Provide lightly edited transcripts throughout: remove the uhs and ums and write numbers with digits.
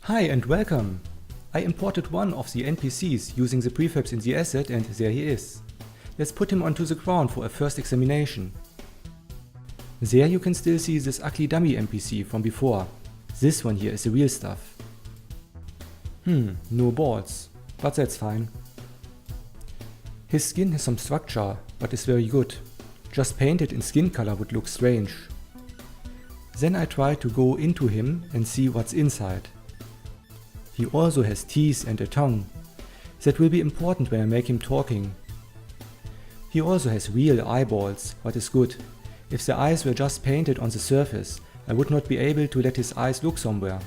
Hi and welcome! I imported one of the NPCs using the prefabs in the asset and there he is. Let's put him onto the ground for a first examination. There you can still see this ugly dummy NPC from before. This one here is the real stuff. No balls, but that's fine. His skin has some structure, but is very good. Just painted in skin color would look strange. Then I try to go into him and see what's inside. He also has teeth and a tongue. That will be important when I make him talking. He also has real eyeballs, what is good. If the eyes were just painted on the surface, I would not be able to let his eyes look somewhere.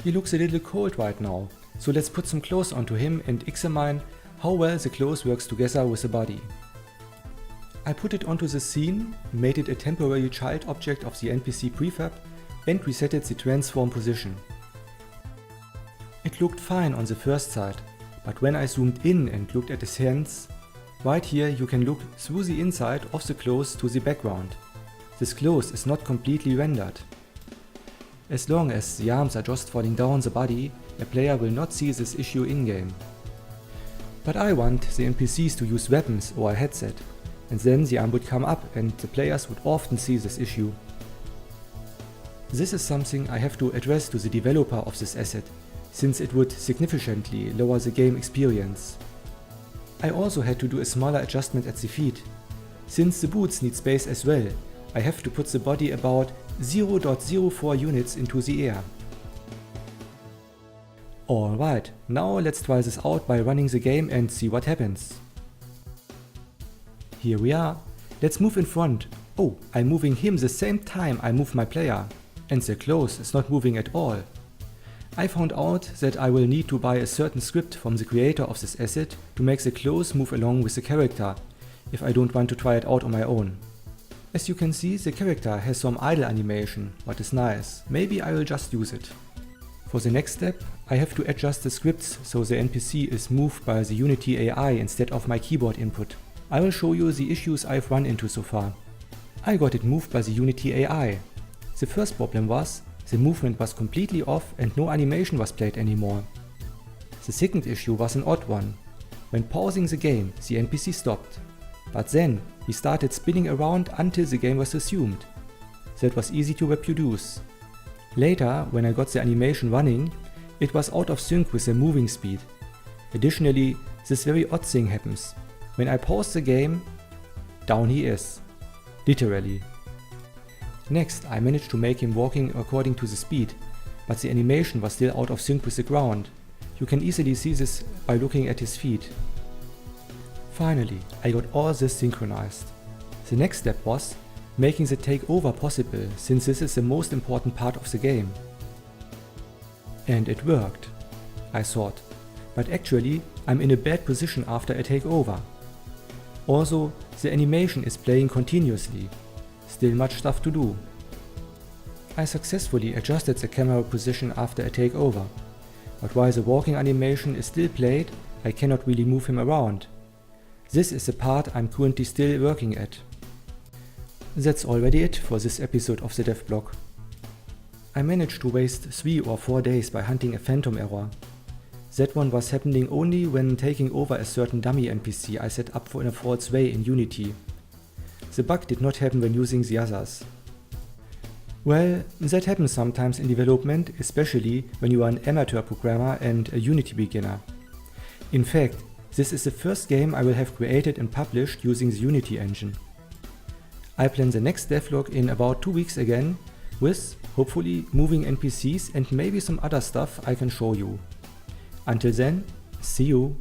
He looks a little cold right now, so let's put some clothes onto him and examine how well the clothes works together with the body. I put it onto the scene, made it a temporary child object of the NPC prefab and resetted the transform position. It looked fine on the first side, but when I zoomed in and looked at his hands, right here you can look through the inside of the clothes to the background. This clothes is not completely rendered. As long as the arms are just falling down the body, a player will not see this issue in-game. But I want the NPCs to use weapons or a headset, and then the arm would come up and the players would often see this issue. This is something I have to address to the developer of this asset, since it would significantly lower the game experience. I also had to do a smaller adjustment at the feet. Since the boots need space as well, I have to put the body about 0.04 units into the air. Alright, now let's try this out by running the game and see what happens. Here we are. Let's move in front. Oh, I'm moving him the same time I move my player. And the clothes is not moving at all. I found out that I will need to buy a certain script from the creator of this asset to make the clothes move along with the character, if I don't want to try it out on my own. As you can see, the character has some idle animation, what is nice. Maybe I will just use it. For the next step, I have to adjust the scripts so the NPC is moved by the Unity AI instead of my keyboard input. I will show you the issues I've run into so far. I got it moved by the Unity AI. The first problem was, the movement was completely off and no animation was played anymore. The second issue was an odd one. When pausing the game, the NPC stopped. But then, he started spinning around until the game was resumed. That was easy to reproduce. Later, when I got the animation running, it was out of sync with the moving speed. Additionally, this very odd thing happens. When I pause the game, down he is. Literally. Next, I managed to make him walking according to the speed, but the animation was still out of sync with the ground. You can easily see this by looking at his feet. Finally, I got all this synchronized. The next step was making the takeover possible, since this is the most important part of the game. And it worked, I thought, but actually I'm in a bad position after a takeover. Also, the animation is playing continuously. Still much stuff to do. I successfully adjusted the camera position after a takeover, but while the walking animation is still played, I cannot really move him around. This is the part I'm currently still working at. That's already it for this episode of the Dev Blog. I managed to waste 3 or 4 days by hunting a phantom error. That one was happening only when taking over a certain dummy NPC I set up in a false way in Unity. The bug did not happen when using the others. Well, that happens sometimes in development, especially when you are an amateur programmer and a Unity beginner. In fact, this is the first game I will have created and published using the Unity engine. I plan the next devlog in about 2 weeks again, with, hopefully, moving NPCs and maybe some other stuff I can show you. Until then, see you!